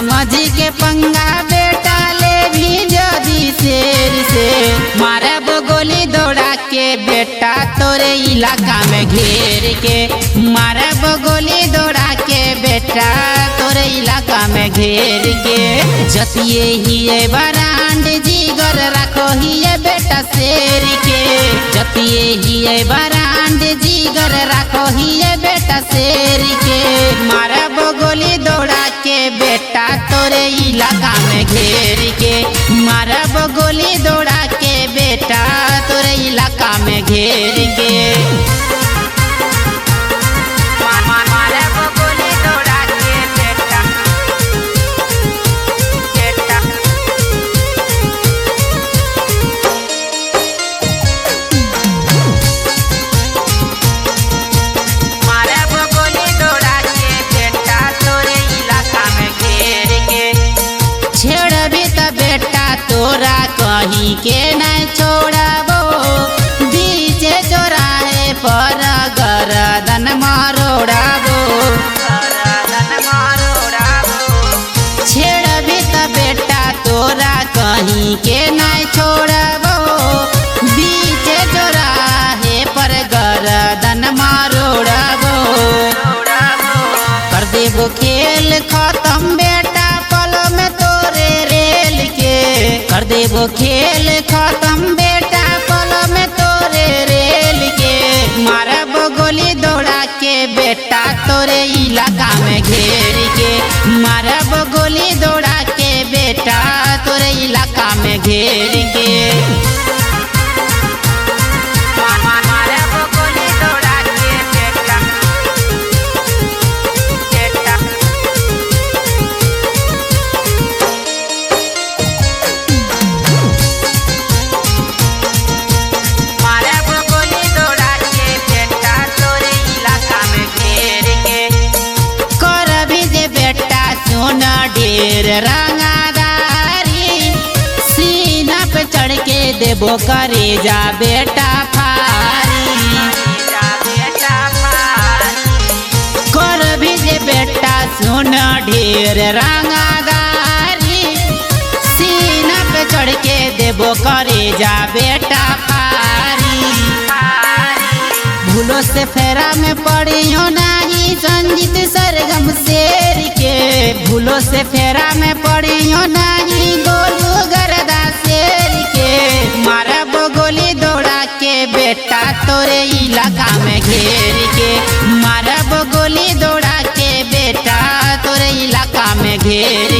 समझ के पंगा बेटा ले भी जदी शेर से मारब गोली दौड़ा के बेटा तोरे इलाका में घेर के मारब गोली दौड़ा के बेटा तोरे इलाका में घेर के जतिये ही बरांड जिगर रखो ही बेटा शेर के जतिये ही बरांड जिगर रखो ही बेटा शेर के मारब गोली दौड़ा के बेटा तोरे इलाका में घेर के मारब गोली दौड़ा के बेटा तोरे इलाका में घेर के मारब गोली दौड़ा के बेटा मारब गोली दौड़ा के बेटा तोरे इलाका में घेर के छेड़ भी त बेटा तोरा कहीं के न छोड़बो बीचे चौराहे पर गरदन मरोड़बो छेड़ भी त बेटा तोरा कहीं के न छोड़बो बीचे चौराहे पर गरदन मरोड़बो कर देबो खेल खत्म बेटा पल में तोरे रेल के कर देबो खेल खत्म बेटा पल में तोरे रेल के मारब गोली दौड़ा के बेटा तोरे इलाका में घेर के मारब गोली दौड़ा के बेटा तोरे इलाका में घेर के मारब गोली दौड़ा के बेटा मारब गोली दौड़ा के बेटा तोरे इलाका में घेर के कर भी जे बेटा सुन ढेर रंगादारी सीना पे चढ़ के देबो करे जा बेटा फारी कर भी जे बेटा सुन ढेर रंगादारी सीना पे चढ़ के देबो करे जा बेटा फारी भूलो से फेरा में पड़ियो नाही संजीत सरगम शेर के भूलो से फेरा में पड़ियो नाही गोलू गरदा शेर के मारब गोली दौड़ा के बेटा तोरे इलाका में घेर के मारब गोली दौड़ा के बेटा तोरे इलाका में घेर